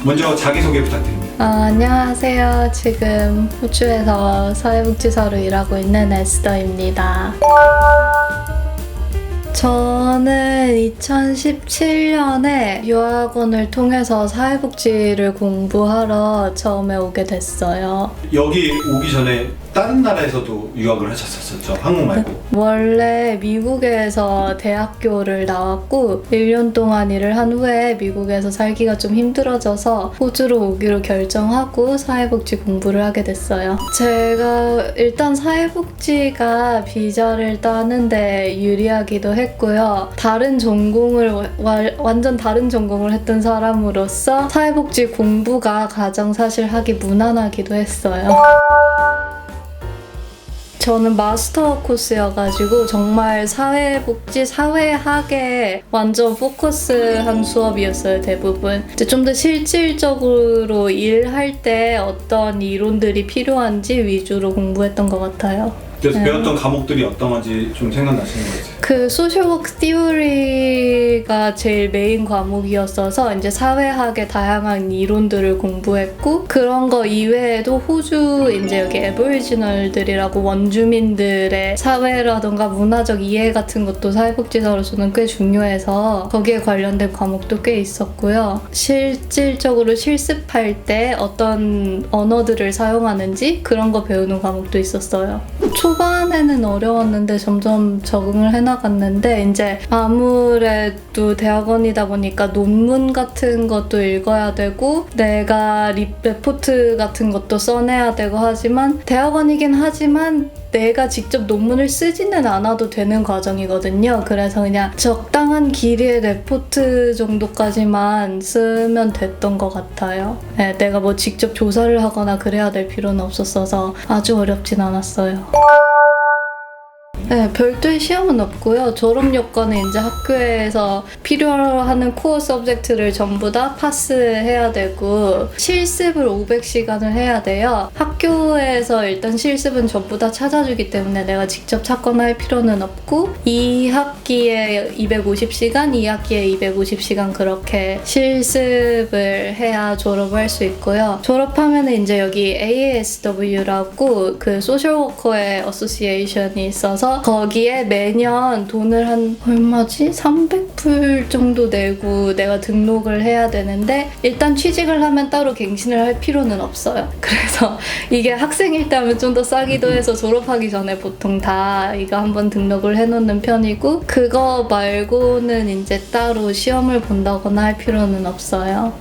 먼저 자기소개 부탁드립니다. 안녕하세요. 지금 호주에서 사회복지사로 일하고 있는 에스더입니다. 저는 2017년에 유학원을 통해서 사회복지를 공부하러 처음에 오게 됐어요. 여기 오기 전에 다른 나라에서도 유학을 하셨었죠? 한국 말고. 원래 미국에서 대학교를 나왔고 1년 동안 일을 한 후에 미국에서 살기가 좀 힘들어져서 호주로 오기로 결정하고 사회복지 공부를 하게 됐어요. 제가 일단 사회복지가 비자를 따는데 유리하기도 했고요. 다른 전공을 완전 다른 전공을 했던 사람으로서 사회복지 공부가 가장 사실 하기 무난하기도 했어요. 저는 마스터 코스여가지고 정말 사회복지, 사회학에 완전 포커스한 수업이었어요, 대부분. 이제 좀 더 실질적으로 일할 때 어떤 이론들이 필요한지 위주로 공부했던 것 같아요. 그래서 배웠던 과목들이 어떤 건지 좀 생각나시는 거죠? 그 소셜워크 티오리가 제일 메인 과목이었어서 이제 사회학의 다양한 이론들을 공부했고, 그런 거 이외에도 호주 이제 여기 애보리지널들이라고 원주민들의 사회라던가 문화적 이해 같은 것도 사회복지사로서는 꽤 중요해서 거기에 관련된 과목도 꽤 있었고요. 실질적으로 실습할 때 어떤 언어들을 사용하는지 그런 거 배우는 과목도 있었어요. 초반에는 어려웠는데 점점 적응을 해나갔는데, 이제 아무래도 대학원이다 보니까 논문 같은 것도 읽어야 되고 내가 레포트 같은 것도 써내야 되고 하지만, 대학원이긴 하지만 내가 직접 논문을 쓰지는 않아도 되는 과정이거든요. 그래서 그냥 적당한 길이의 레포트 정도까지만 쓰면 됐던 것 같아요. 네, 내가 뭐 직접 조사를 하거나 그래야 될 필요는 없었어서 아주 어렵진 않았어요. 네, 별도의 시험은 없고요. 졸업 요건은 이제 학교에서 필요하는 코어 서브젝트를 전부 다 파스해야 되고, 실습을 500시간을 해야 돼요. 학교에서 일단 실습은 전부 다 찾아주기 때문에 내가 직접 찾거나 할 필요는 없고, 2학기에 250시간, 2학기에 250시간 그렇게 실습을 해야 졸업을 할 수 있고요. 졸업하면 이제 여기 AASW라고 그 소셜워커의 어소시에이션이 있어서 거기에 매년 돈을 한 얼마지? 300불 정도 내고 내가 등록을 해야 되는데, 일단 취직을 하면 따로 갱신을 할 필요는 없어요. 그래서 이게 학생일 때 하면 좀 더 싸기도 해서 졸업하기 전에 보통 다 이거 한번 등록을 해놓는 편이고, 그거 말고는 이제 따로 시험을 본다거나 할 필요는 없어요.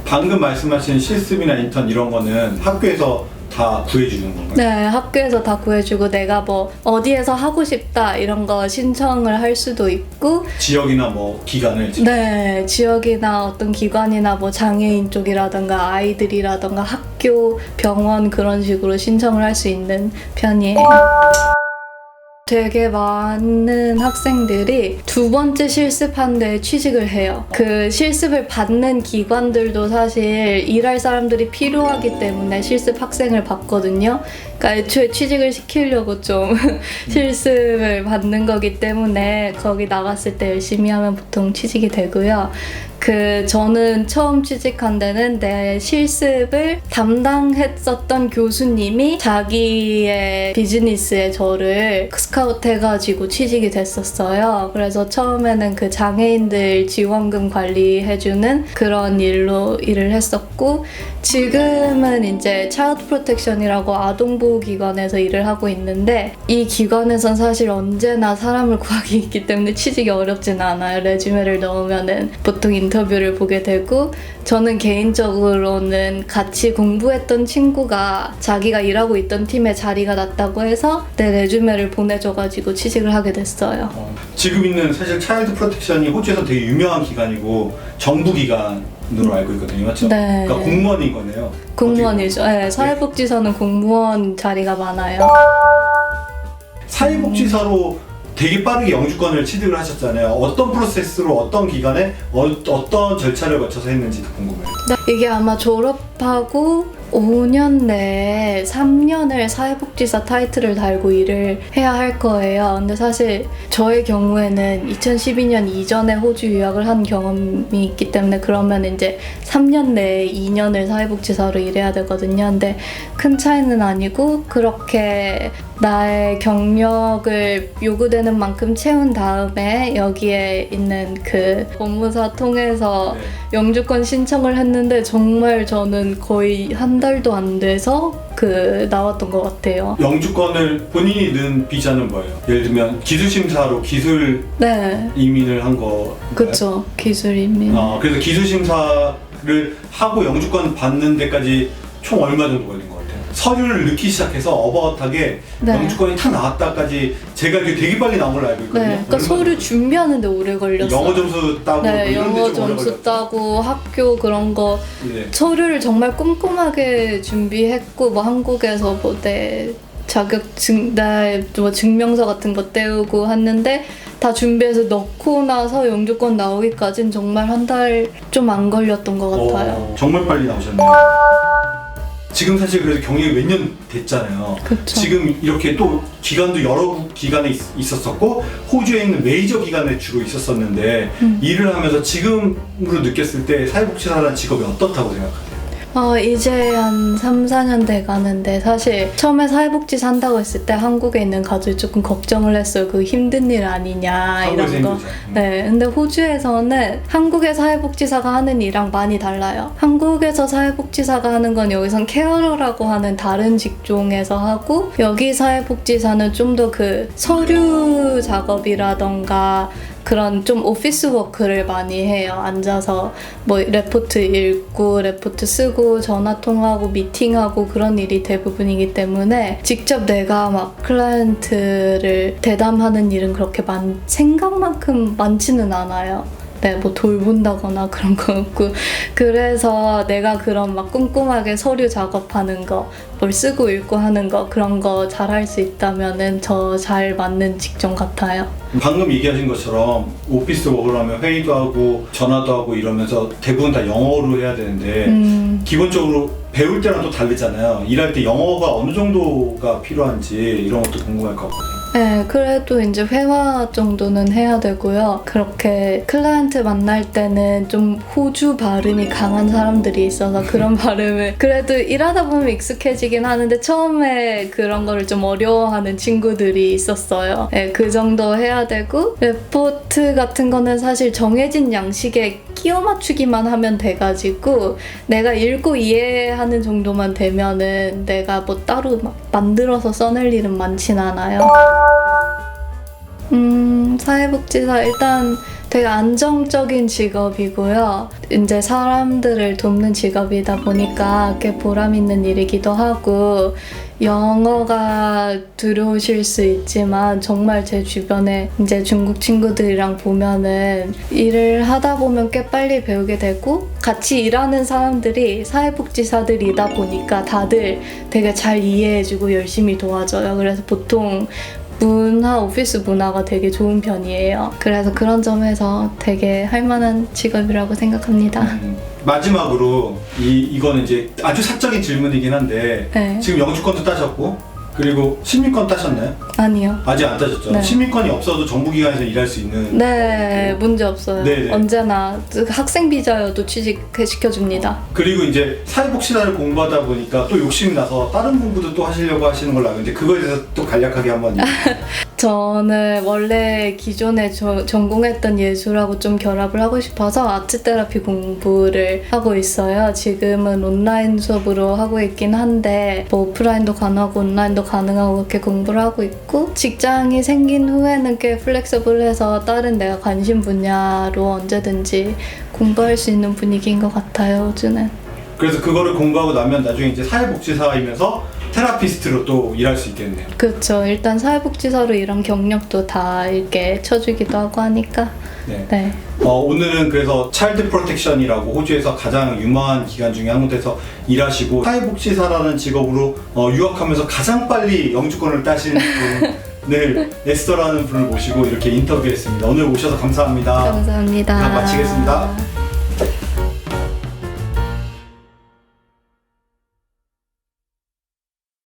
방금 말씀하신 실습이나 인턴 이런 거는 학교에서 다 구해주는 건가요? 네, 학교에서 다 구해주고 내가 뭐 어디에서 하고 싶다 이런 거 신청을 할 수도 있고, 지역이나 뭐 기관을 네, 지역이나 어떤 기관이나 뭐 장애인 쪽이라던가 아이들이라던가 학교, 병원 그런 식으로 신청을 할 수 있는 편이에요. 되게 많은 학생들이 두 번째 실습한 데 취직을 해요. 그 실습을 받는 기관들도 사실 일할 사람들이 필요하기 때문에 실습 학생을 받거든요. 그러니까 애초에 취직을 시키려고 좀 실습을 받는 거기 때문에 거기 나갔을 때 열심히 하면 보통 취직이 되고요. 저는 처음 취직한 데는 내 실습을 담당했었던 교수님이 자기의 비즈니스에 저를 스카우트해가지고 취직이 됐었어요. 그래서 처음에는 그 장애인들 지원금 관리해주는 그런 일로 일을 했었고, 지금은 이제 차일드 프로텍션이라고 아동보호기관에서 일을 하고 있는데, 이 기관에선 사실 언제나 사람을 구하기 있기 때문에 취직이 어렵진 않아요. 레주메를 넣으면은 보통 인터뷰를 보게 되고, 저는 개인적으로는 같이 공부했던 친구가 자기가 일하고 있던 팀에 자리가 났다고 해서 내 레주메를 보내줘가지고 취직을 하게 됐어요. 지금 있는 사실 차일드 프로텍션이 호주에서 되게 유명한 기관이고 정부 기관으로 알고 있거든요, 맞죠? 네. 그러니까 공무원인 거네요. 공무원이죠. 네, 사회복지사는 공무원 자리가 많아요. 사회복지사로 되게 빠르게 영주권을 취득을 하셨잖아요. 어떤 프로세스로 어떤 기간에 어떤 절차를 거쳐서 했는지도 궁금해요. 이게 아마 졸업하고 5년 내에 3년을 사회복지사 타이틀을 달고 일을 해야 할 거예요. 근데 사실 저의 경우에는 2012년 이전에 호주 유학을 한 경험이 있기 때문에 그러면 이제 3년 내에 2년을 사회복지사로 일해야 되거든요. 근데 큰 차이는 아니고 그렇게 나의 경력을 요구되는 만큼 채운 다음에 여기에 있는 그 법무사 통해서 네. 영주권 신청을 했는데 정말 저는 거의 한 달도 안 돼서 나왔던 것 같아요. 영주권을 본인이 넣은 비자는 뭐예요? 예를 들면 기술심사로 기술 네, 이민을 한 거. 그쵸. 기술 이민. 그래서 기술심사를 하고 영주권 받는 데까지 총 얼마 정도 걸린 것 같아요? 서류를 넣기 시작해서 어바웃하게 네. 영주권이 탁 나왔다까지 제가 이게 되게 빨리 나온 걸로 알고 네, 있거든요. 그러니까 서류 준비하는데 오래 걸렸어요. 영어 점수 따고 뭐 네, 이런 데 영어 좀 오래 점수 걸렸어요. 따고 학교 그런 거 네. 서류를 정말 꼼꼼하게 준비했고 뭐 한국에서 뭐 내 자격증, 뭐 증명서 같은 거 떼우고 했는데 다 준비해서 넣고 나서 영주권 나오기까지는 정말 한 달 좀 안 걸렸던 것 같아요. 정말 빨리 나오셨네요. 지금 사실 그래도 경력이 몇 년 됐잖아요. 그쵸. 지금 이렇게 또 기간도 여러 기간에 있었었고 호주에 있는 메이저 기관에 주로 있었었는데 일을 하면서 지금으로 느꼈을 때 사회복지사라는 직업이 어떻다고 생각하세요? 이제 한 3, 4년 돼 가는데 사실 처음에 사회복지사 한다고 했을 때 한국에 있는 가족이 조금 걱정을 했어요. 그 힘든 일 아니냐 한국에서 이런 거. 힘들죠. 네, 근데 호주에서는 한국의 사회복지사가 하는 일이랑 많이 달라요. 한국에서 사회복지사가 하는 건 여기선 케어러라고 하는 다른 직종에서 하고 여기 사회복지사는 좀 더 그 서류 작업이라던가 그런 좀 오피스 워크를 많이 해요. 앉아서 뭐 레포트 읽고 레포트 쓰고 전화 통화하고 미팅하고 그런 일이 대부분이기 때문에 직접 내가 막 클라이언트를 대담하는 일은 그렇게 생각만큼 많지는 않아요. 네, 뭐 돌본다거나 그런 거 없고 그래서 내가 그런 막 꼼꼼하게 서류 작업하는 거, 뭘 쓰고 읽고 하는 거 그런 거 잘할 수 있다면은 저 잘 맞는 직종 같아요. 방금 얘기하신 것처럼 오피스 워크를 하면 회의도 하고 전화도 하고 이러면서 대부분 다 영어로 해야 되는데 기본적으로 배울 때랑 또 다르잖아요. 일할 때 영어가 어느 정도가 필요한지 이런 것도 궁금할 것 같거든요. 네, 그래도 이제 회화 정도는 해야 되고요. 그렇게 클라이언트 만날 때는 좀 호주 발음이 강한 사람들이 있어서 그런 발음을 그래도 일하다 보면 익숙해지긴 하는데 처음에 그런 거를 좀 어려워하는 친구들이 있었어요. 네, 그 정도 해야 되고 레포트 같은 거는 사실 정해진 양식에 끼워 맞추기만 하면 돼가지고 내가 읽고 이해하는 정도만 되면은 내가 뭐 따로 막 만들어서 써낼 일은 많진 않아요. 사회복지사 일단 되게 안정적인 직업이고요. 이제 사람들을 돕는 직업이다 보니까 꽤 보람 있는 일이기도 하고 영어가 두려우실 수 있지만 정말 제 주변에 이제 중국 친구들이랑 보면은 일을 하다 보면 꽤 빨리 배우게 되고 같이 일하는 사람들이 사회복지사들이다 보니까 다들 되게 잘 이해해주고 열심히 도와줘요. 그래서 보통 오피스 문화가 되게 좋은 편이에요. 그래서 그런 점에서 되게 할만한 직업이라고 생각합니다. 마지막으로 이거는 이제 아주 사적인 질문이긴 한데 네. 지금 영주권도 따셨고 그리고 시민권 따셨나요? 아니요. 아직 안 따셨죠? 네. 시민권이 없어도 정부기관에서 일할 수 있는 네, 문제 없어요. 네네. 언제나 학생 비자여도 취직시켜줍니다. 그리고 이제 사회복지사를 공부하다 보니까 또 욕심이 나서 다른 공부도 또 하시려고 하시는 걸로 알고 있는데 그거에 대해서 또 간략하게 한번 저는 원래 기존에 전공했던 예술하고 좀 결합을 하고 싶어서 아트 테라피 공부를 하고 있어요. 지금은 온라인 수업으로 하고 있긴 한데 뭐 오프라인도 가능하고 온라인도 가능하고 그렇게 공부를 하고 있고 직장이 생긴 후에는 꽤 플렉서블해서 다른 내가 관심 분야로 언제든지 공부할 수 있는 분위기인 것 같아요, 요즘은. 그래서 그거를 공부하고 나면 나중에 이제 사회복지사이면서 테라피스트로 또 일할 수 있겠네요. 그렇죠. 일단 사회복지사로 이런 경력도 다 이렇게 쳐주기도 하고 하니까. 네. 네. 오늘은 그래서 차일드 프로텍션이라고 호주에서 가장 유망한 기관 중에 한 곳에서 일하시고 사회복지사라는 직업으로 유학하면서 가장 빨리 영주권을 따신 분을 에스더라는 분을 모시고 이렇게 인터뷰했습니다. 오늘 오셔서 감사합니다. 감사합니다. 마치겠습니다.